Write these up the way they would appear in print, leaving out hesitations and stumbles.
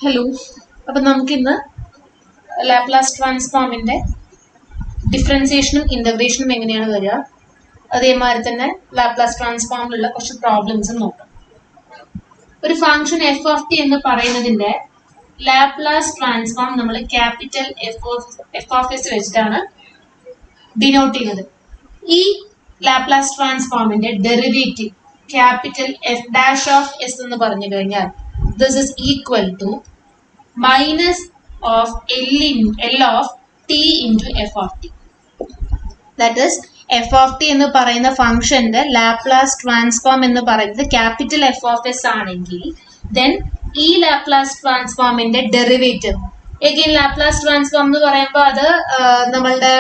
Hello, അപ്പം നമുക്കിന്ന് Laplace ട്രാൻസ്ഫോമിന്റെ ഡിഫറൻസിയേഷനും ഇന്റഗ്രേഷനും എങ്ങനെയാണ് വരിക, അതേമാതിരി തന്നെ ലാപ്ലാസ് ട്രാൻസ്ഫോമിലുള്ള കുറച്ച് പ്രോബ്ലംസും നോക്കാം. ഒരു ഫംഗ്ഷൻ എഫ് ഓഫ് ടി എന്ന് പറയുന്നതിന്റെ ലാപ്ലാസ് ട്രാൻസ്ഫോം നമ്മൾ ക്യാപിറ്റൽ എഫ് ഓഫ് എസ് വെച്ചിട്ടാണ് ഡിനോട്ട് ചെയ്യുന്നത്. ഈ ലാപ്ലാസ് ട്രാൻസ്ഫോമിന്റെ derivative capital F dash of s എന്ന് പറഞ്ഞു കഴിഞ്ഞാൽ this is equal to minus of L of t into f of t. That is f of t എന്ന് പറയുന്ന ഫംഗ്ഷന്റെ ലാപ്ലാസ് ട്രാൻസ്ഫോം എന്ന് പറയുന്നത് ക്യാപിറ്റൽ എഫ് ഓഫ് എസ് ആണെങ്കിൽ ദെൻ ഈ ലാപ്ലാസ് ട്രാൻസ്ഫോമിന്റെ ഡെറിവേറ്റീവ് എഗെയിൻ ലാപ്ലാസ് ട്രാൻസ്ഫോം എന്ന് പറയുമ്പോൾ അത് നമ്മളുടെ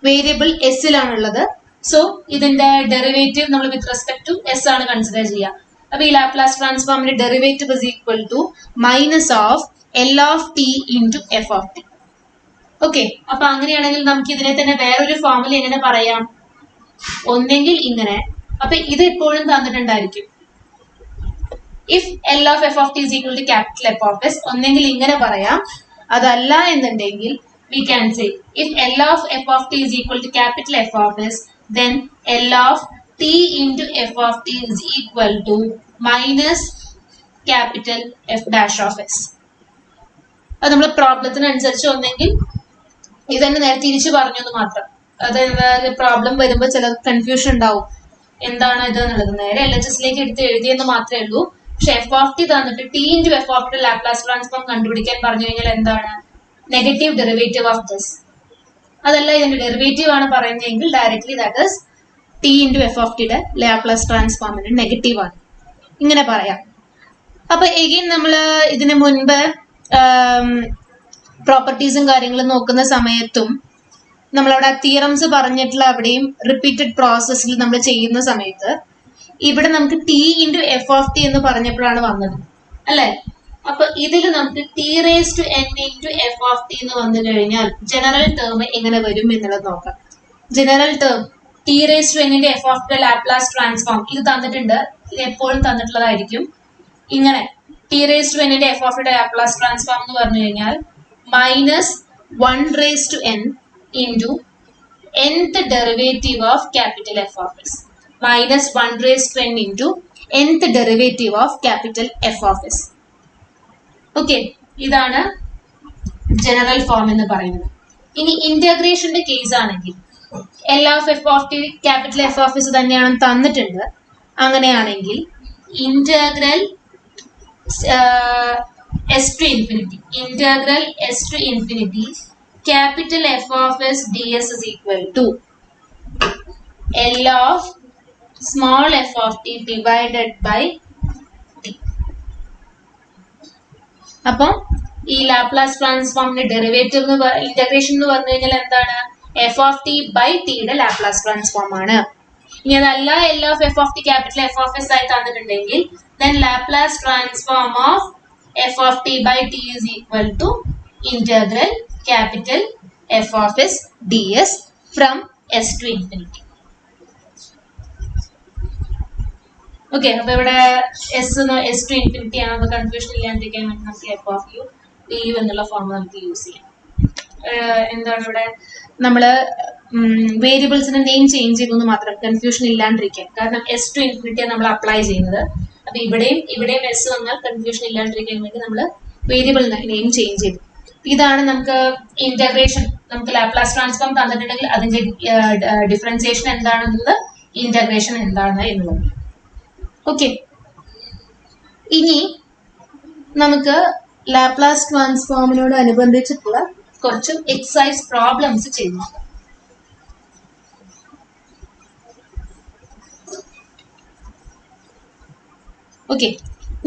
വേരിയബിൾ എസിലാണുള്ളത്. സോ ഇതിന്റെ ഡെറിവേറ്റീവ് നമ്മൾ വിത്ത് റെസ്പെക്ട് ടു എസ് ആണ് കൺസിഡർ ചെയ്യുക. അപ്പൊ ഈ ലാപ്ലാസ് ട്രാൻസ്ഫോമിന്റെ derivative is equal to minus of L of t into f of t. Okay, അപ്പൊ അങ്ങനെയാണെങ്കിൽ നമുക്ക് ഇതിനെ തന്നെ വേറൊരു ഫോമിൽ എങ്ങനെ പറയാം? ഒന്നെങ്കിൽ ഇങ്ങനെ, അപ്പൊ ഇത് എപ്പോഴും തന്നിട്ടുണ്ടായിരിക്കും. If L of F of T is equal to capital F of s, ഒന്നെങ്കിൽ ഇങ്ങനെ പറയാം. അതല്ല എന്നുണ്ടെങ്കിൽ we can say if L of F of T is equal to capital F of s then L of t into f of t is equal to minus capital F dash of s. അത് നമ്മൾ പ്രോബ്ലത്തിനനുസരിച്ച് ഒന്നെങ്കിൽ ഇതന്നെ നേരെ തിരിച്ചു പറഞ്ഞു എന്ന് മാത്രം. അതായത് പ്രോബ്ലം വരുമ്പോൾ ചില കൺഫ്യൂഷൻ ഉണ്ടാവും, എന്താണ് ഇത് എന്നുള്ളത്. നേരെ LHSലേക്ക് എടുത്ത് എഴുതിയെന്ന് മാത്രമേ ഉള്ളൂ. പക്ഷെ എഫ് ഓഫ് ടി തന്നിട്ട് T into f of t Laplace transform കണ്ടുപിടിക്കാൻ പറഞ്ഞു കഴിഞ്ഞാൽ എന്താണ് നെഗറ്റീവ് ഡെറിവേറ്റീവ് ഓഫ് ദിസ്. അതല്ല ഇതിന്റെ ഡെറിവേറ്റീവ് ആണ് പറയുന്നതെങ്കിൽ directly that is t into f of ടിയുടെ ലാപ്ലാസ് ട്രാൻസ്ഫോമിന്റെ നെഗറ്റീവ് ആണ്, ഇങ്ങനെ പറയാം. അപ്പൊ എഗെയിൻ നമ്മൾ ഇതിന് മുൻപ് പ്രോപ്പർട്ടീസും കാര്യങ്ങളും നോക്കുന്ന സമയത്തും നമ്മളവിടെ തിയറംസ് പറഞ്ഞിട്ടുള്ള അവിടെയും റിപ്പീറ്റഡ് പ്രോസസ്സിൽ നമ്മൾ ചെയ്യുന്ന സമയത്ത് ഇവിടെ നമുക്ക് t into f of t എന്ന് പറഞ്ഞപ്പോഴാണ് വന്നത് അല്ലെ. അപ്പൊ ഇതിൽ നമുക്ക് t raise to N into f of t എന്ന് വന്നു കഴിഞ്ഞാൽ ജനറൽ ടേം എങ്ങനെ വരും എന്നുള്ളത് നോക്കാം. General term t raise to എന്നിന്റെ f of t Laplace transform ഇത് തന്നിട്ടുണ്ട്, ഇത് എപ്പോഴും തന്നിട്ടുള്ളതായിരിക്കും. ഇങ്ങനെ ടി റേസ് ടു എന്നിന്റെ f of t Laplace transform എന്ന് പറഞ്ഞു കഴിഞ്ഞാൽ minus 1 raise to N into nth derivative of capital F of S minus 1 raise to N into nth derivative of capital F of S. Okay, ഇതാണ് general form എന്ന് പറയുന്നത്. ഇനി ഇന്റഗ്രേഷന്റെ case ആണെങ്കിൽ L of F of T capital F of S തന്നെയാണ് തന്നിട്ടുണ്ട്. അങ്ങനെയാണെങ്കിൽ integral S to infinity capital F of S D S is equal to L of small F of T divided by T. അപ്പം ഈ Laplace ട്രാൻസ്ഫോമിന്റെ derivative integration എന്ന് പറഞ്ഞു കഴിഞ്ഞാൽ എന്താണ് എഫ് ഓഫ് ടി ബൈ ടിയുടെ ലാപ്ലാസ് ട്രാൻസ്ഫോം ആണ്. ഇനി അതല്ല L of F of T capital F of S ആയി തന്നിട്ടുണ്ടെങ്കിൽ then Laplace transform of F of T by T is equal to integral capital F of S D S from S to infinity. Okay, അപ്പൊ ഇവിടെ S to infinity ആണ്. അപ്പൊ confusion ഇല്ലാണ്ടിരിക്കാൻ വേണ്ടി നമുക്ക് F of U D U എന്നുള്ള form നമുക്ക് use ചെയ്യാം. എന്താണ് ഇവിടെ നമ്മള് വേരിയബിൾസിന്റെ നെയിം ചേഞ്ച് ചെയ്തെന്ന് മാത്രം കൺഫ്യൂഷൻ ഇല്ലാണ്ടിരിക്കാൻ. കാരണം എസ് ടു ഇൻഫിനിറ്റിയാണ് നമ്മൾ അപ്ലൈ ചെയ്യുന്നത്. അപ്പൊ ഇവിടെയും എസ് വന്നാൽ കൺഫ്യൂഷൻ ഇല്ലാണ്ടിരിക്കാൻ വേണ്ടി നമ്മൾ വേരിയബിൾ നെയിം ചേഞ്ച് ചെയ്തു. ഇതാണ് നമുക്ക് ഇന്റഗ്രേഷൻ. നമുക്ക് ലാപ്ലാസ് ട്രാൻസ്ഫോം തന്നിട്ടുണ്ടെങ്കിൽ അതിന്റെ ഡിഫറൻസിയേഷൻ എന്താണെന്നുള്ളത്, ഇന്റഗ്രേഷൻ എന്താണ് എന്നുള്ളത്. ഓക്കെ, ഇനി നമുക്ക് ലാപ്ലാസ് ട്രാൻസ്ഫോമിനോട് അനുബന്ധിച്ചിട്ടുള്ള കുറച്ച് എക്സസൈസ് പ്രോബ്ലംസ് ചെയ്യുന്നു. ഓക്കെ,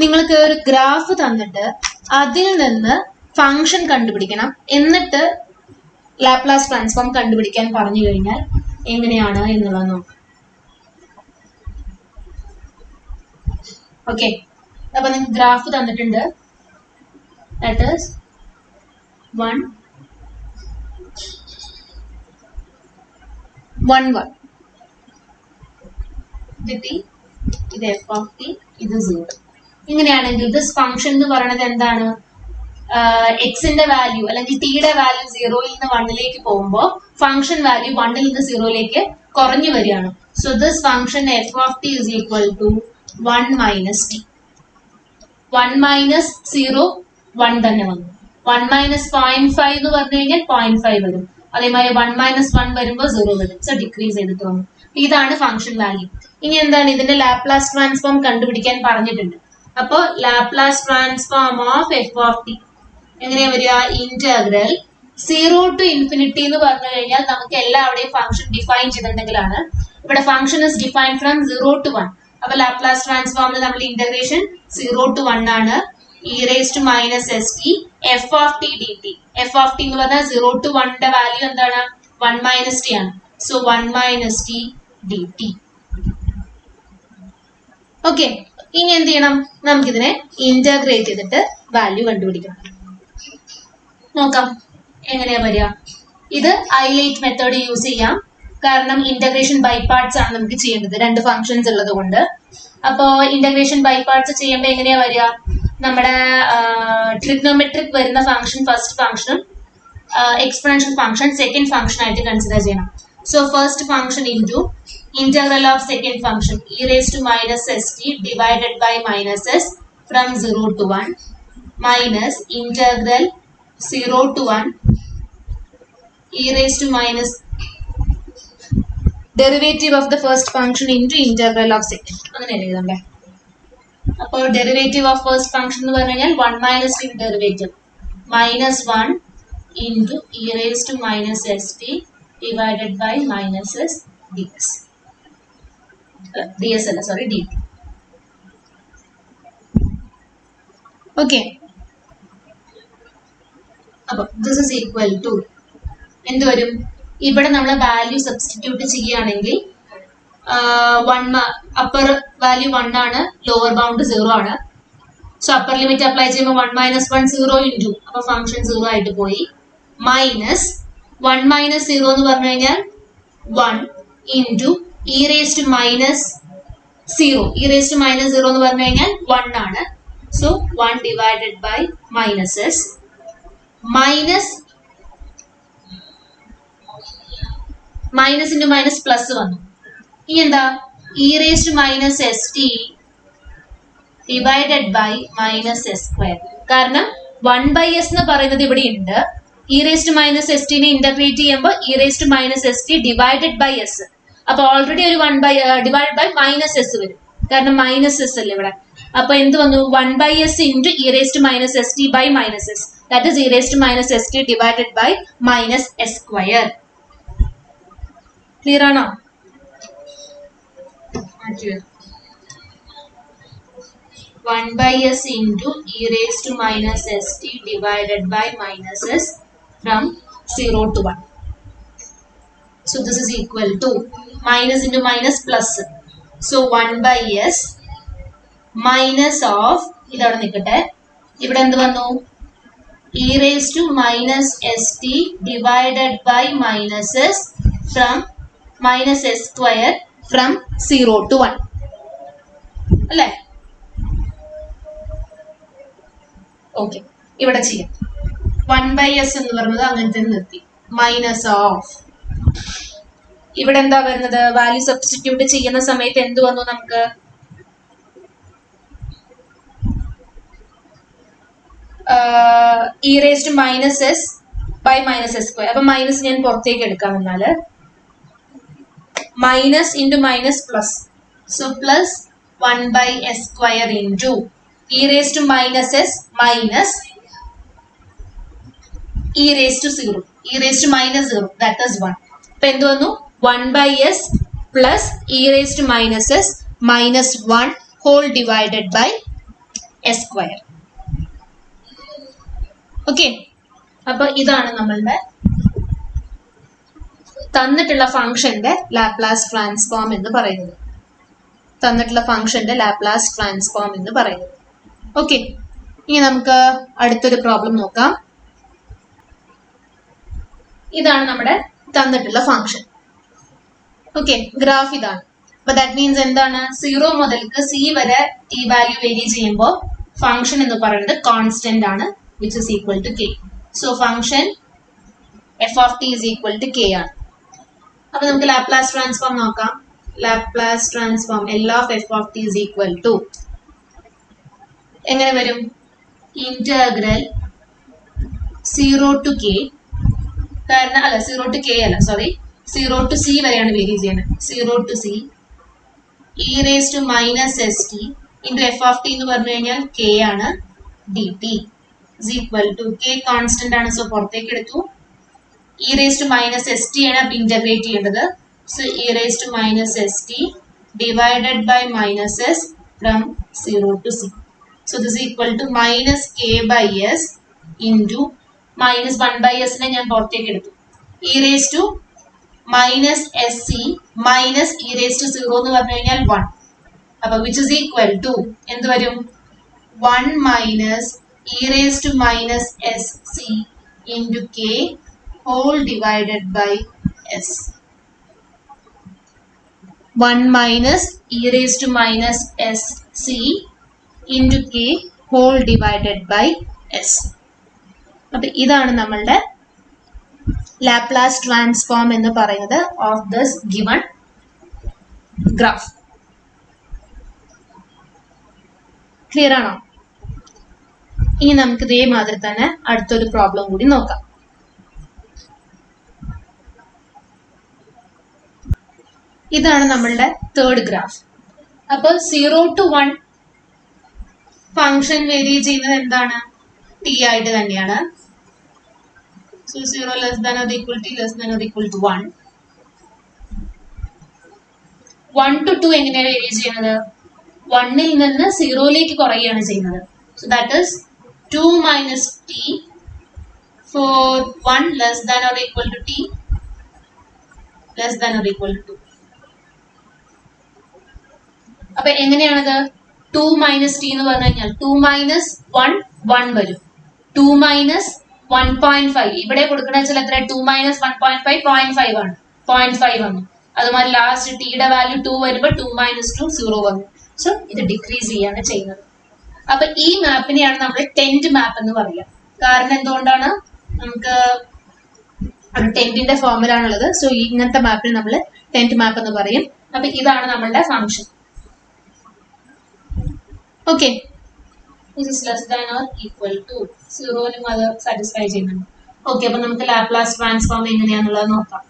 നിങ്ങൾക്ക് ഒരു ഗ്രാഫ് തന്നിട്ട് അതിൽ നിന്ന് ഫംഗ്ഷൻ കണ്ടുപിടിക്കണം, എന്നിട്ട് ലാപ്ലാസ് ട്രാൻസ്ഫോം കണ്ടുപിടിക്കാൻ പറഞ്ഞു കഴിഞ്ഞാൽ എങ്ങനെയാണ് എന്നുള്ളത് നോക്കാം. ഓക്കെ, അപ്പൊ നിങ്ങൾക്ക് ഗ്രാഫ് തന്നിട്ടുണ്ട്. That is 1 1 1 ഇത് t, ഇത് f of t, ഇത് 0. ഇങ്ങനെയാണെങ്കിൽ ദിസ് ഫംഗ്ഷൻ എന്ന് പറയുന്നത് എന്താണ്? എക്സിന്റെ വാല്യൂ അല്ലെങ്കിൽ ടിയുടെ വാല്യൂ 0-ൽ നിന്ന് 1-ലേക്ക് പോകുമ്പോൾ ഫംഗ്ഷൻ വാല്യൂ 1-ൽ നിന്ന് 0-ലേക്ക് കുറഞ്ഞു വരികയാണ്. So this function F of T is equal to 1 minus T. 1 minus 0 1 തന്നെ വന്നു. 1 മൈനസ് 0.5 എന്ന് പറഞ്ഞു കഴിഞ്ഞാൽ 0.5 വരും. അതേമാതിരി 1 മൈനസ് 1 വരുമ്പോൾ 0 വരും. സോ ഡിക്രീസ് ചെയ്തിട്ട് വന്നു. ഇതാണ് ഫംഗ്ഷൻ വാല്യൂ. ഇനി എന്താണ് ഇതിന്റെ ലാപ്ലാസ് ട്രാൻസ്ഫോം കണ്ടുപിടിക്കാൻ പറഞ്ഞിട്ടുണ്ട്. അപ്പോൾ Laplace transform of F of T എങ്ങനെയാ വരിക? ഇന്റഗ്രൽ 0 ടു ഇൻഫിനിറ്റി എന്ന് പറഞ്ഞു കഴിഞ്ഞാൽ നമുക്ക് എല്ലാവരുടെയും ഫംഗ്ഷൻ ഡിഫൈൻ ചെയ്തിട്ടുണ്ടെങ്കിലാണ്. ഇവിടെ function is define from 0 to 1. അപ്പൊ ലാപ്ലാസ് ട്രാൻസ്ഫോമിൽ നമ്മൾ ഇന്റഗ്രേഷൻ 0 to 1 ആണ്. e raised to minus st f of t dt. f of t എന്ന് പറഞ്ഞാൽ 0 to 1 വാല്യൂ എന്താണ്? 1 മൈനസ് ടി ആണ്. So 1 minus T dt. Okay, ഇനി എന്ത് ചെയ്യണം? നമുക്കിതിനെ ഇന്റഗ്രേറ്റ് ചെയ്തിട്ട് വാല്യൂ കണ്ടുപിടിക്കണം. നോക്കാം എങ്ങനെയാ വരിക. ഇത് ഹൈലൈറ്റ് മെത്തേഡ് യൂസ് ചെയ്യാം. കാരണം ഇന്റഗ്രേഷൻ ബൈ പാർട്സ് ആണ് നമുക്ക് ചെയ്യേണ്ടത്, 2 ഫംഗ്ഷൻസ് ഉള്ളത് കൊണ്ട്. അപ്പോ ഇന്റഗ്രേഷൻ ബൈ പാർട്സ് ചെയ്യുമ്പോൾ എങ്ങനെയാ വരിക? നമ്മുടെ ട്രിഗ്നോമെട്രിക് വരുന്ന ഫംഗ്ഷൻ ഫസ്റ്റ് ഫംഗ്ഷനും എക്സ്പോണൻഷ്യൽ ഫംഗ്ഷൻ സെക്കൻഡ് ഫംഗ്ഷൻ ആയിട്ട് കൺസിഡർ ചെയ്യണം. So first function into integral of second function e raised to minus st divided by minus s from 0 to 1 minus integral 0 to 1 e raised to minus derivative of the first function into integral of second. അങ്ങനെ എഴുതണ്ടേ? അപ്പോൾ derivative of first function എന്ന് പറഞ്ഞു കഴിഞ്ഞാൽ 1 minus T derivative minus 1 into E raise to minus S T divided by minus S D S. D S അല്ല, sorry, D T. Okay, അപ്പൊ this is equal to എന്ത് വരും? ഇവിടെ നമ്മൾ value substitute ചെയ്യുകയാണെങ്കിൽ അപ്പർ വാല്യൂ 1 ആണ്, lower bound 0 ആണ്. So upper limit apply ചെയ്യുമ്പോൾ 1 മൈനസ് 1 0 ഇൻറ്റു, അപ്പൊ ഫംഗ്ഷൻ 0 ആയിട്ട് പോയി. മൈനസ് 1 മൈനസ് 0 എന്ന് പറഞ്ഞു കഴിഞ്ഞാൽ 1 into E raise to minus 0. E raise to minus 0 എന്ന് പറഞ്ഞു കഴിഞ്ഞാൽ 1 ആണ്. So 1 divided by minus S minus minus into minus plus വന്നു. ഇനി എന്താ? E raise to minus S T divided by minus S square. കാരണം 1 ബൈ എസ് എന്ന് പറയുന്നത് ഇവിടെ ഉണ്ട്. E raise to minus s ടിനെ ഇന്റഗ്രേറ്റ് ചെയ്യുമ്പോൾ e raise to minus S T divided by S. അപ്പൊ ഓൾറെഡി ഒരു 1 by divide by minus S വരും, കാരണം മൈനസ് എസ് അല്ലേ ഇവിടെ. അപ്പൊ എന്ത് വന്നു? 1 by S into E raise to minus S T by minus S, that is E raise to minus S T divided by minus S square. Clear ആണോ? 1 by s into e raised to minus st divided by minus s from 0 to 1. So this is equal to minus into minus plus. So 1 by s minus of idavada nikkate, ivide endu vannu? e raised to minus st divided by minus s from minus s square from 0 to 1 അല്ലേ? Okay, ഇവിടെ ചെയ്യാം. 1 by S എന്ന് പറയുന്നത് അങ്ങനെ തന്നെ നിർത്തി. Minus of ഇവിടെ എന്താ വരുന്നത്? വാല്യൂ സബ്സ്റ്റിറ്റ്യൂട്ട് ചെയ്യുന്ന സമയത്ത് എന്ത് വന്നു നമുക്ക്? E raise to minus S by minus S square. അപ്പൊ മൈനസ് ഞാൻ പുറത്തേക്ക് എടുക്കാം. എന്നാല് minus into minus plus. So plus 1 by s square into e raised to minus s minus e raised to 0. e raised to minus 0, that is 1. So endu vannu? 1 by s plus e raised to minus s minus 1 whole divided by s square. Okay. അപ്പൊ ഇതാണ് നമ്മളുടെ തന്നിട്ടുള്ള ഫംഗ്ഷന്റെ Laplace transform എന്ന് പറയുന്നത്. തന്നിട്ടുള്ള ഫംഗ്ഷന്റെ Laplace transform എന്ന് പറയുന്നത്. ഓക്കെ, ഇനി നമുക്ക് അടുത്തൊരു പ്രോബ്ലം നോക്കാം. ഇതാണ് നമ്മുടെ തന്നിട്ടുള്ള ഫംഗ്ഷൻ. ഓക്കെ, ഗ്രാഫ് ഇതാണ്. അപ്പൊ ദാറ്റ് മീൻസ് എന്താണ്? 0 മുതൽക്ക് c വരെ ഈ വാല്യൂ വേരി ചെയ്യുമ്പോൾ ഫംഗ്ഷൻ എന്ന് പറയുന്നത് കോൺസ്റ്റന്റ് ആണ്. which is equal to k. So function f of t is equal to k ആണ്. അപ്പോൾ നമുക്ക് ലാപ്ലാസ് ട്രാൻസ്ഫോം നോക്കാം. Laplace transform L of f of t is equal to എങ്ങനെ വരും? ഇന്റഗ്രൽ 0 to k, കാരണം അല്ല 0 to k അല്ല, sorry 0 to c വരെയാണ് വേരി ചെയ്യുന്നത്. 0 to c e raised to minus st into f of t എന്ന് പറഞ്ഞു കഴിഞ്ഞാൽ k ആണ് dt is equal to k constant ആണ്, സോ പുറത്തേക്ക് എടുത്തു. e raised to minus st ആണ് അപ്പോൾ ഇന്റഗ്രേറ്റ് ചെയ്യേണ്ടത്. So e raised to minus st divided by minus s from 0 to c. So this is equal to minus k by s into minus 1 by s നെ ഞാൻ പുറത്തേക്ക് എടുത്തു. e raised to minus sc minus e raised to 0 എന്ന് പറഞ്ഞു കഴിഞ്ഞാൽ 1. അപ്പോൾ which is equal to എന്ത് വരും? 1 minus e raised to minus sc into k whole divided by s. 1 minus e raised to minus sc into k whole divided by s. അപ്പോൾ ഇതാണ് നമ്മളുടെ Laplace transform എന്ന് പറയുന്നത് of this given graph. Clear ആണോ? ഇനി നമുക്ക് ഇതേമാതിരി തന്നെ അടുത്തൊരു പ്രോബ്ലം കൂടി നോക്കാം. ഇതാണ് നമ്മളുടെ തേർഡ് ഗ്രാഫ്. അപ്പോൾ 0 to 1 ഫംഗ്ഷൻ വേരി ചെയ്യുന്നത് എന്താണ്? ടി ആയിട്ട് തന്നെയാണ്. So 0 less than or equal to less than or equal to 1. 1 to 2 എങ്ങനെയാണ് വേരി ചെയ്യുന്നത്? 1ൽ നിന്ന് 0ലേക്ക് കുറയുകയാണ് ചെയ്യുന്നത്. So that is 2 minus t for 1 less than or equal to t less than or equal to 2. അപ്പോൾ എങ്ങനെയാണത്? 2 minus t എന്ന് പറഞ്ഞു കഴിഞ്ഞാൽ 2 minus 1 1 വരും. 2 minus 1.5 ഇവിടെ കൊടുക്കുന്ന വെച്ചാൽ എത്ര? 2 minus 1.5 0.5 ആണ്. 0.5 വന്നു. അതുമാതിരി ലാസ്റ്റ് ടിയുടെ വാല്യൂ 2 വരുമ്പോൾ 2 minus 2 0 വന്നു. സോ ഇത് ഡിക്രീസ് ചെയ്യാണ് ചെയ്യുന്നത്. അപ്പൊ ഈ മാപ്പിനെയാണ് നമ്മൾ ടെന്റ് മാപ്പ് എന്ന് പറയുക. കാരണം എന്തുകൊണ്ടാണ്? നമുക്ക് ടെന്റിന്റെ ഫോമിലാണുള്ളത്. സോ ഇങ്ങനത്തെ മാപ്പിന് നമ്മൾ ടെന്റ് മാപ്പ് എന്ന് പറയും. അപ്പൊ ഇതാണ് നമ്മളുടെ function. Okay, this is less than or equal to 0 നും അത് സാറ്റിസ്ഫൈ ചെയ്യുന്നുണ്ട്. ഓക്കെ, അപ്പൊ നമുക്ക് ലാപ്ലാസ് ട്രാൻസ്ഫോം എങ്ങനെയാണെന്നുള്ളത് നോക്കാം.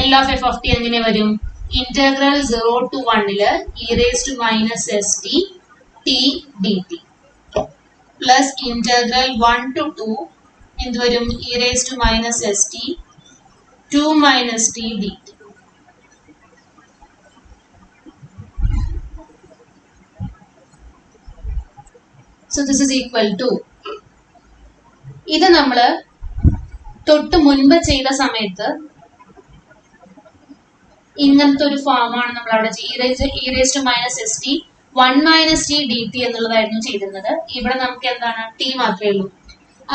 L of f of t എങ്ങനെ വരും? Integral 0 to 1 e raised to minus st t dt plus integral 1 to 2 എന്ത് വരും? e raised to minus st 2 minus t dt. So this is equal to, ഇത് നമ്മൾ തൊട്ട് മുൻപ് ചെയ്ത സമയത്ത് ഇങ്ങനത്തെ ഒരു ഫോമാണ് നമ്മൾ അവിടെ e raised to minus st 1 minus t dt എന്നുള്ളതായിരുന്നു ചെയ്തിരുന്നത്. ഇവിടെ നമുക്ക് എന്താണ്? t മാത്രമേ ഉള്ളൂ.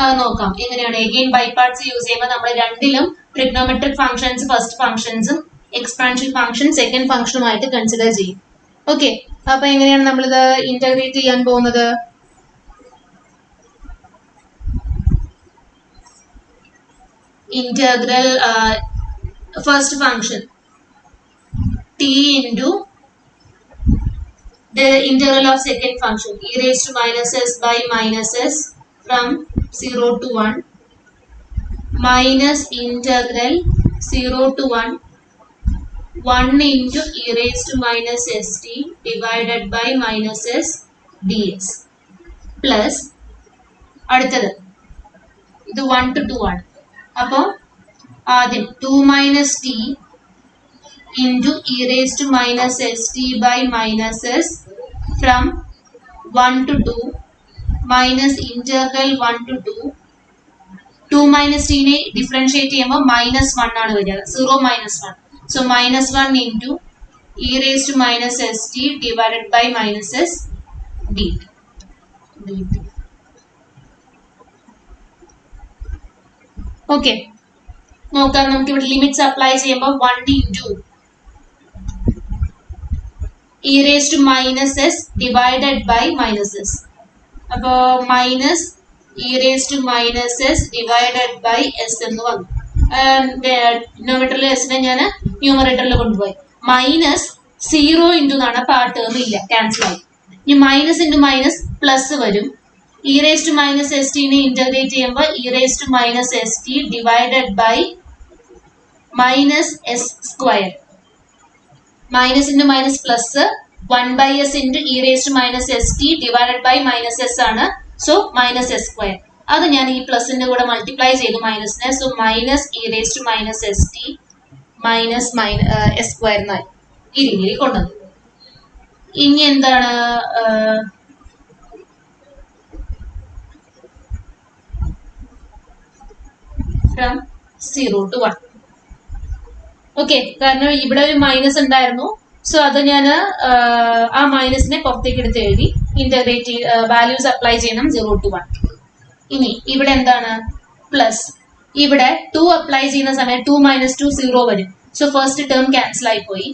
അത് നോക്കാം എങ്ങനെയാണ്. എഗെയിൻ ബൈ പാർട്സ് യൂസ് ചെയ്യുമ്പോൾ നമ്മൾ രണ്ടിലും ട്രിഗ്നോമെട്രിക് ഫംഗ്ഷൻസ് ഫസ്റ്റ് ഫംഗ്ഷൻസും എക്സ്പാൻഷൻ ഫംഗ്ഷൻ സെക്കൻഡ് ഫംഗ്ഷനുമായിട്ട് കൺസിഡർ ചെയ്യും. ഓക്കെ, അപ്പൊ എങ്ങനെയാണ് നമ്മളിത് ഇന്റഗ്രേറ്റ് ചെയ്യാൻ പോകുന്നത്? Integral first function t into the integral of second function e raised to minus s by minus s from 0 to 1 minus integral 0 to 1 into e raised to minus st divided by minus s ds plus അടുത്തത് ഇത് 1 to 2 ആണ്. അപ്പോൾ ആദ്യം 2 minus t into e raised to minus st by minus s from 1 to 2 minus integral 1 to 2. 2 minus t നെ differentiate ചെയ്യുമ്പോൾ minus 1 ആണ് വരിക. 0 minus 1. So minus 1 into e raised to minus st divided by minus s dt. Okay, നോക്കാം. നമുക്ക് ഇവിടെ limits apply ചെയ്യുമ്പോൾ 1 into e raised to minus s divided by minus s. അപ്പോൾ minus E raise to minus S divided by S എന്ന് വന്നു. ഡിനോമിനേറ്ററിൽ എസിനെ ഞാൻ ന്യൂമറേറ്ററിൽ കൊണ്ടുപോയി. മൈനസ് 0 ഇൻറ്റു എന്നാണ്. അപ്പൊ ആ ടേം ഇല്ല, ക്യാൻസൽ ആയി. ഇനി മൈനസ് ഇൻറ്റു മൈനസ് പ്ലസ് വരും. E raise to minus s ടിനെ ഇന്റഗ്രേറ്റ് ചെയ്യുമ്പോൾ e raise to minus S T divided by minus S square. Minus into minus plus 1/s into E raise to minus S T divided by minus s ആണ്. So minus S square. അത് ഞാൻ ഈ പ്ലസിന്റെ കൂടെ multiply ചെയ്തു മൈനസിനെ. So minus e raise to minus S t minus S square എന്നായി ഈ രീതിയിൽ കൊണ്ടുവന്നു. ഇനി എന്താണ് ഫ്രം 0 to 1. ഓക്കെ, കാരണം ഇവിടെ ഒരു മൈനസ് ഉണ്ടായിരുന്നു. സോ അത് ഞാൻ ആ മൈനസിനെ പുറത്തേക്ക് എടുത്ത് എഴുതി. ഇന്റഗ്രേറ്റ് വാല്യൂസ് അപ്ലൈ ചെയ്യണം 0 to 1. ഇനി ഇവിടെ എന്താണ് പ്ലസ്. ഇവിടെ 2 അപ്ലൈ ചെയ്യുന്ന സമയം 2 - 2 0 വരും. സോ ഫസ്റ്റ് ടേം ക്യാൻസൽ ആയി പോയി.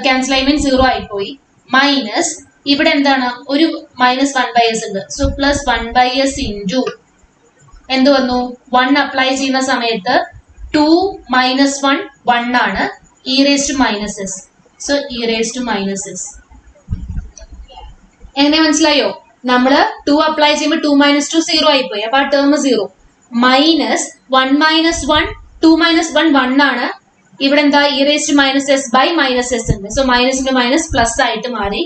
ക്യാൻസൽ ആയി മീൻസ് 0 ആയിപ്പോയി. മൈനസ് ഇവിടെ എന്താണ് ഒരു മൈനസ് 1/s ഉണ്ട്. സോ പ്ലസ് 1/s ഇൻറ്റു എന്ത് വന്നു 1 അപ്ലൈ ചെയ്യുന്ന സമയത്ത് 2 - 1 1 ആണ്. E raise to minus S. So E raise to minus S. എങ്ങനെ മനസ്സിലായോ? നമ്മള് 2 അപ്ലൈ ചെയ്യുമ്പോൾ 2 - 2 0 ആയിപ്പോയി. അപ്പൊ ആ ടേം 0. മൈനസ് 1 - 1 2 - 1 1 ആണ്. ഇവിടെ എന്താ E raise to minus S by minus s ഉണ്ട്. So minus into minus plus ആയിട്ട് മാറി.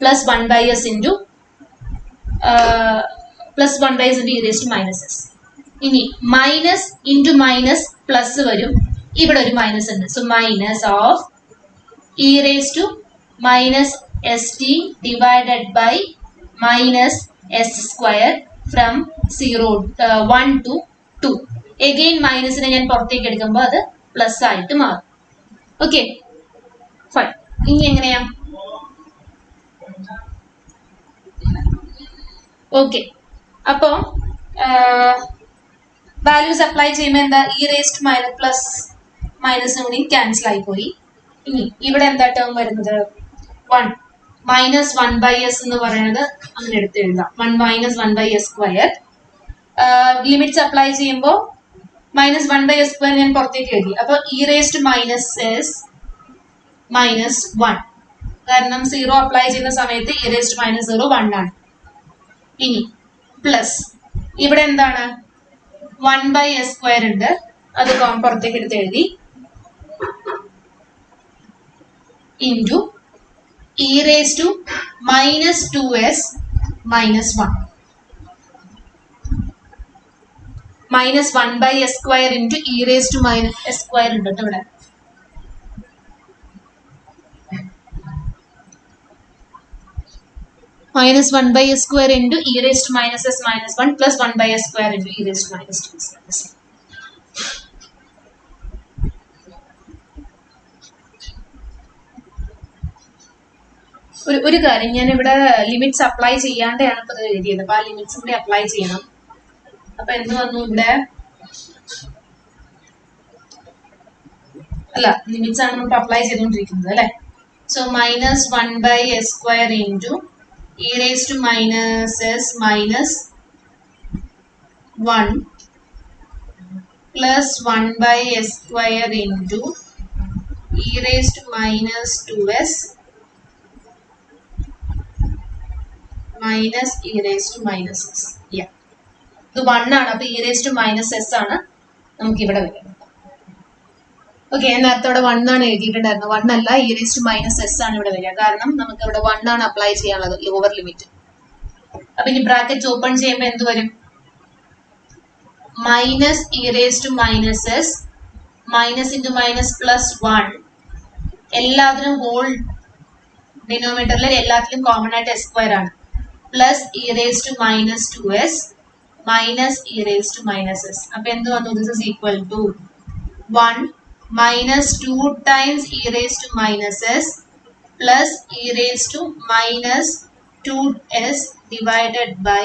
Plus 1/s into plus 1/s into E raise to minus s. ഇനി മൈനസ് ഇൻറ്റു മൈനസ് പ്ലസ് വരും. ഇവിടെ ഒരു മൈനസ് ഉണ്ട്. So minus of e raise to minus S T divided by minus S square from 1 to 2. Again മൈനസിനെ ഞാൻ പുറത്തേക്ക് എടുക്കുമ്പോൾ അത് പ്ലസ് ആയിട്ട് മാറും. Okay fine. ഇനി എങ്ങനെയാ? ഓക്കെ, അപ്പോ വാല്യൂസ് അപ്ലൈ ചെയ്യുമ്പോൾ എന്താ E raise to minus plus minus കൂടി ക്യാൻസൽ ആയി പോയി. ഇനി ഇവിടെ എന്താ ടേം വരുന്നത് 1 മൈനസ് 1/s എന്ന് പറയുന്നത് അങ്ങനെ എടുത്ത് എഴുതാം. 1 - 1/s സ്ക്വയർ. ലിമിറ്റ്സ് അപ്ലൈ ചെയ്യുമ്പോൾ മൈനസ് 1/s സ്ക്വയർ ഞാൻ പുറത്തേക്ക് എഴുതി. അപ്പൊ E raise to minus S minus 1, കാരണം 0 അപ്ലൈ ചെയ്യുന്ന സമയത്ത് ഇ റേസ് ടു മൈനസ് 0 1 ആണ്. ഇനി പ്ലസ് ഇവിടെ എന്താണ് 1/s സ്ക്വയർ ഉണ്ട്. അത് പുറത്തേക്ക് എടുത്ത് എഴുതി. Into E raise to minus 2s minus 1 minus 1/s square into E raise to minus S square ഉണ്ട് കേട്ടോ ഇവിടെ. Minus 1/s square into E raise to minus S minus 1 plus 1/s square into E raise to minus 2s. ഒരു കാര്യം, ഞാൻ ഇവിടെ limits apply ചെയ്യാണ്ടാണ് ഇപ്പൊ എഴുതിയത്. അപ്പൊ ആ ലിമിറ്റ്സ് കൂടി അപ്ലൈ ചെയ്യണം. അപ്പൊ എന്ത് വന്നു ഇവിടെ? അല്ല, ലിമിറ്റ്സ് ആണ് നമുക്ക് അപ്ലൈ ചെയ്തുകൊണ്ടിരിക്കുന്നത് അല്ലെ. So minus 1/s square into E raise to minus S minus 1 plus 1/s square into E raise to minus 2s minus e raise to minus s. ഇത് 1 ആണ്. അപ്പൊ E raise to minus s ആണ് നമുക്ക് ഇവിടെ വരുന്നത്. Okay, നേരത്തെ ഇവിടെ 1 ആണ് എഴുതിയിട്ടുണ്ടായിരുന്നത്. 1 അല്ല, e raise to minus s ആണ് ഇവിടെ വരിക. കാരണം നമുക്ക് ഇവിടെ 1 ആണ് അപ്ലൈ ചെയ്യാനുള്ളത്, ലോവർ ലിമിറ്റ്. അപ്പൊ ഇനി ബ്രാക്കറ്റ് ഓപ്പൺ ചെയ്യുമ്പോൾ എന്ത് വരും? Minus e raise to minus S minus into minus plus 1. എല്ലാത്തിനും ഹോൾ ഡിനോമിനേറ്ററിൽ എല്ലാത്തിലും കോമൺ ആയിട്ട് എസ് സ്ക്വയർ ആണ്. Plus e raise to minus 2s minus e raise to minus s. അപ്പൊ എന്ത് വന്നു? This is equal to 1 minus 2 times e raise to minus s plus e raise to minus 2s divided by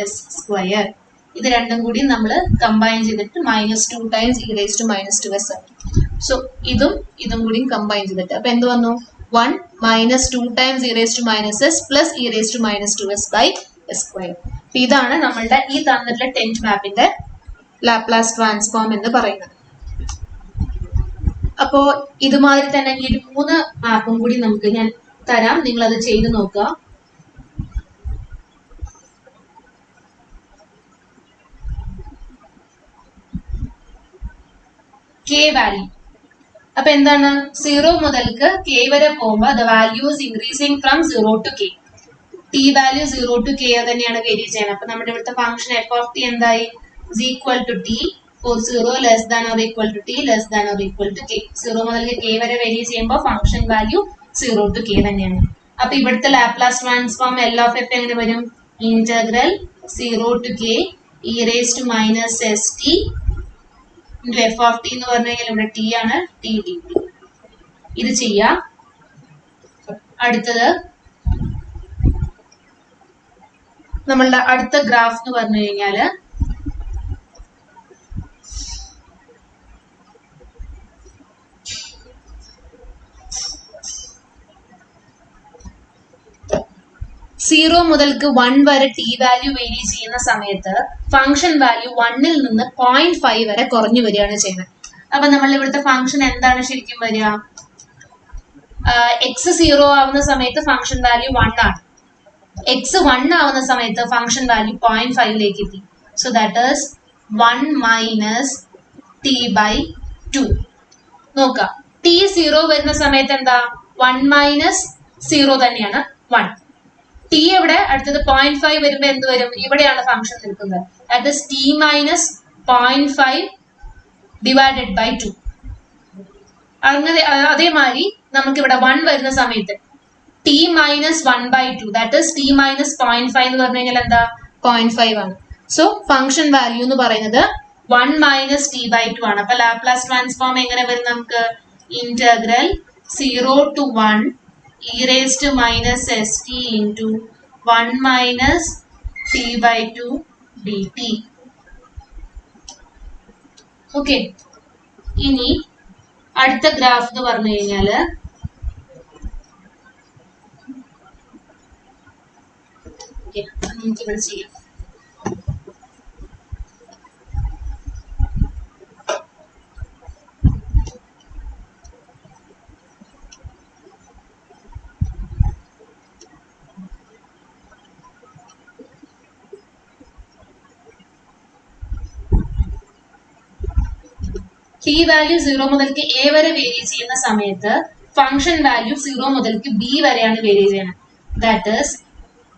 s square. ഇത് രണ്ടും കൂടി നമ്മൾ combine ചെയ്തിട്ട് minus 2 times e raise to minus 2s. So ഇതും കൂടി കമ്പൈൻ ചെയ്തിട്ട് അപ്പൊ എന്ത് വന്നു? 1 minus 2 times e raised to minus s plus e raised to minus 2s by square. ഇതാണ് നമ്മളുടെ ഈ തന്നിട്ടുള്ള ടെൻറ്റ് മാപ്പിന്റെ ലാപ്ലാസ് ട്രാൻസ്ഫോം എന്ന് പറയുന്നത്. അപ്പോ ഇതുമാതിരി തന്നെ ഈ ഒരു 3 മാപ്പും കൂടി നമുക്ക് ഞാൻ തരാം, നിങ്ങൾ അത് ചെയ്ത് നോക്കുക. K value. അപ്പൊ എന്താണ്, 0 മുതൽക്ക് കെ വരെ പോകുമ്പോൾ the values increasing from 0 to k. T value 0 to k തന്നെയാണ് വേരി ചെയ്യുന്നത്. അപ്പൊ നമ്മുടെ ഇവിടുത്തെ ഫംഗ്ഷൻ എഫ് ഓഫ് ടി എന്തായി, is equal to t for 0 less than or equal to t less than or equal to k. 0 മുതൽക്ക് k വരെ vary ചെയ്യുമ്പോൾ function value 0 to k തന്നെയാണ്. അപ്പൊ ഇവിടുത്തെ Laplace transform L of F എങ്ങനെ വരും, integral 0 to k e raised to minus st into f of t എന്ന് പറഞ്ഞു കഴിഞ്ഞാൽ ഇവിടെ t ആണ്, t dt. ഇത് ചെയ്യാം. അടുത്തത് നമ്മളുടെ അടുത്ത ഗ്രാഫ് എന്ന് പറഞ്ഞു കഴിഞ്ഞാല് സീറോ മുതൽക്ക് 1 വരെ ടി വാല്യൂ വേരി ചെയ്യുന്ന സമയത്ത് ഫംഗ്ഷൻ വാല്യൂ 1 നിന്ന് 0.5 വരെ കുറഞ്ഞു വരികയാണ് ചെയ്യുന്നത്. അപ്പൊ നമ്മൾ ഇവിടുത്തെ ഫംഗ്ഷൻ എന്താണ് ശരിക്കും വരിക, എക്സ് 0 ആവുന്ന സമയത്ത് ഫംഗ്ഷൻ വാല്യൂ 1 ആണ്, എക്സ് 1 ആവുന്ന സമയത്ത് ഫംഗ്ഷൻ വാല്യൂ 0.5 എത്തി. So that is 1 minus t by 2. നോക്കാം, ടി 0 വരുന്ന സമയത്ത് എന്താ, 1 മൈനസ് 0 തന്നെയാണ് 1. ടി എവിടെ, അടുത്തത് 0.5 വരുമ്പോ എന്ത് വരും, ഇവിടെയാണ് ഫംഗ്ഷൻ നിൽക്കുന്നത്. That is t minus 0.5 divided by 2. അങ്ങനെ അതേമാതിരി നമുക്ക് ഇവിടെ 1 വരുന്ന സമയത്ത് t minus 1/2, that is t minus 0.5 എന്ന് പറഞ്ഞു കഴിഞ്ഞാൽ എന്താ, 0.5 ആണ്. സോ ഫംഗ്ഷൻ വാല്യൂ എന്ന് പറയുന്നത് 1 മൈനസ് ടി ബൈ 2 ആണ്. അപ്പൊ ലാപ്ലാസ് ട്രാൻസ്ഫോം എങ്ങനെ വരും നമുക്ക്, integral 0 to 1 e raised to minus st into 1 minus t by 2 dt. Okay, ഇനി അടുത്ത ഗ്രാഫ് എന്ന് പറഞ്ഞു കഴിഞ്ഞാല് നമുക്ക് ഇവിടെ ചെയ്യാം. ടി വാല്യൂ 0 മുതൽക്ക് എ വരെ വേരി ചെയ്യുന്ന സമയത്ത് ഫംഗ്ഷൻ വാല്യൂ 0 മുതൽക്ക് ബി വരെയാണ് വേരി ചെയ്യുന്നത്. ദാറ്റ് ഈസ്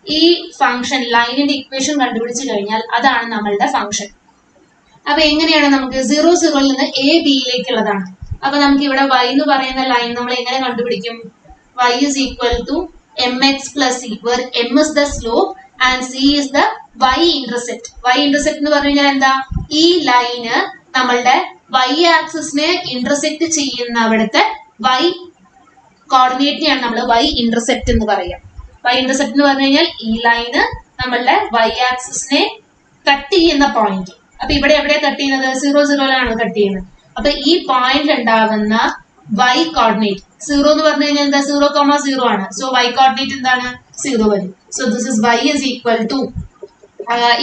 ഈ ഫംഗ്ഷൻ ലൈനിന്റെ ഇക്വേഷൻ കണ്ടുപിടിച്ചു കഴിഞ്ഞാൽ അതാണ് നമ്മളുടെ ഫംഗ്ഷൻ. അപ്പൊ എങ്ങനെയാണ് നമുക്ക് 0 0 നിന്ന് എ ബിയിലേക്കുള്ളതാണ്. അപ്പൊ നമുക്ക് ഇവിടെ y എന്ന് പറയുന്ന ലൈൻ നമ്മൾ എങ്ങനെ കണ്ടുപിടിക്കും, y is equal to mx plus c, where m is the slope and c is the y intercept. y intercept എന്ന് പറഞ്ഞു കഴിഞ്ഞാൽ എന്താ, ഈ ലൈന് നമ്മളുടെ y ആക്സിസിനെ ഇന്റർസെക്ട് ചെയ്യുന്ന അവിടുത്തെ y കോർഡിനേറ്റിനെയാണ് നമ്മൾ y ഇന്റർസെപ്റ്റ് എന്ന് പറയാം. y ഇന്റർസെപ്റ്റ് എന്ന് പറഞ്ഞു കഴിഞ്ഞാൽ ഈ ലൈന് നമ്മളുടെ y ആക്സിസിനെ കട്ട് ചെയ്യുന്ന പോയിന്റ്. അപ്പൊ ഇവിടെ എവിടെയാ കട്ട് ചെയ്യുന്നത്, 0 0 കട്ട് ചെയ്യുന്നത്. അപ്പൊ ഈ പോയിന്റ് ഉണ്ടാവുന്ന y കോർഡിനേറ്റ് 0 എന്ന് പറഞ്ഞു കഴിഞ്ഞാൽ എന്താ, 0,0 ആണ്. സോ y കോർഡിനേറ്റ് എന്താണ്, 0 വരും. So this is y is equal to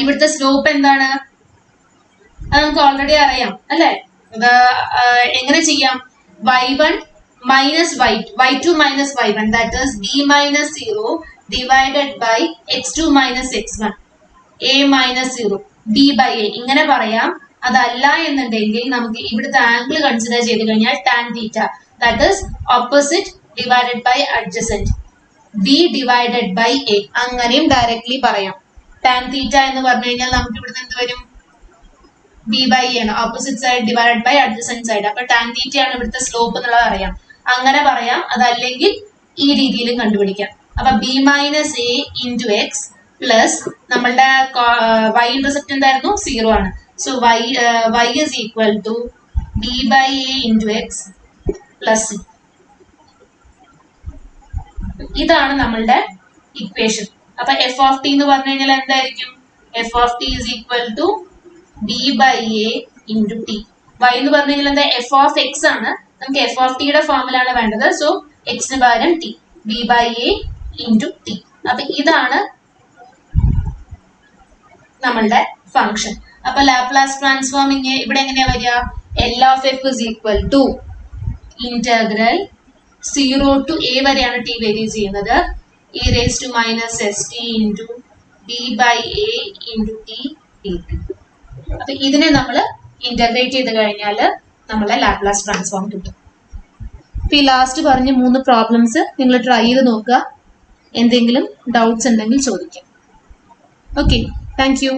ഇവിടുത്തെ സ്ലോപ്പ് എന്താണ്, അത് നമുക്ക് ഓൾറെഡി അറിയാം അല്ലെ. എങ്ങനെ ചെയ്യാം, y1 minus y2 minus y1, that is b minus 0 divided by x2 minus x1, a minus 0 b by a ഇങ്ങനെ പറയാം. അതല്ല എന്നുണ്ടെങ്കിൽ നമുക്ക് ഇവിടുത്തെ ആംഗിൾ കൺസിഡർ ചെയ്ത് കഴിഞ്ഞാൽ tan theta, that is opposite divided by adjacent, b divided by a അങ്ങനെയും directly പറയാം. tan theta എന്ന് പറഞ്ഞു കഴിഞ്ഞാൽ നമുക്ക് ഇവിടുന്ന് എന്ത് വരും, b by a ആണ്, opposite side divided by adjacent side. അപ്പൊ tan theta ആണ് ഇവിടുത്തെ സ്ലോപ്പ് എന്നുള്ളത് അറിയാം, അങ്ങനെ പറയാം. അതല്ലെങ്കിൽ ഈ രീതിയിലും കണ്ടുപിടിക്കാം. അപ്പൊ b minus A into X plus നമ്മളുടെ y ഇന്റർസെപ്റ്റ് എന്തായിരുന്നു, 0 ആണ്. So y is equal to b by a into X plus c. ഇതാണ് നമ്മളുടെ ഇക്വേഷൻ. അപ്പൊ എഫ് ഓഫ് ടി എന്ന് പറഞ്ഞു കഴിഞ്ഞാൽ എന്തായിരിക്കും, F of T is equal to b by a into t. y എന്ന് പറഞ്ഞു കഴിഞ്ഞാൽ എന്താ, എഫ് ഓഫ് എക്സ് ആണ്. നമുക്ക് എഫ് ഓഫ് ടിയുടെ ഫോമിലാണ് വേണ്ടത്. സോ എക്സിന് പകരം t, b by a into t. അപ്പൊ ഇതാണ് നമ്മളുടെ ഫംഗ്ഷൻ. അപ്പൊ ലാപ്ലാസ് ട്രാൻസ്ഫോമിങ് ഇവിടെ എങ്ങനെയാ വരിക? L of f is equal to integral 0 to a വരെയാണ് t വേരി ചെയ്യുന്നത്, e raised to minus st into d by a into t dt. അപ്പൊ ഇതിനെ നമ്മൾ ഇന്റഗ്രേറ്റ് ചെയ്ത് കഴിഞ്ഞാൽ നമ്മളെ ലാപ്ലാസ് ട്രാൻസ്ഫോം കിട്ടും. ഈ ലാസ്റ്റ് പറഞ്ഞ 3 പ്രോബ്ലംസ് നിങ്ങൾ ട്രൈ ചെയ്ത് നോക്കുക. എന്തെങ്കിലും ഡൗട്ട്സ് ഉണ്ടെങ്കിൽ ചോദിക്കാം. Okay, thank you.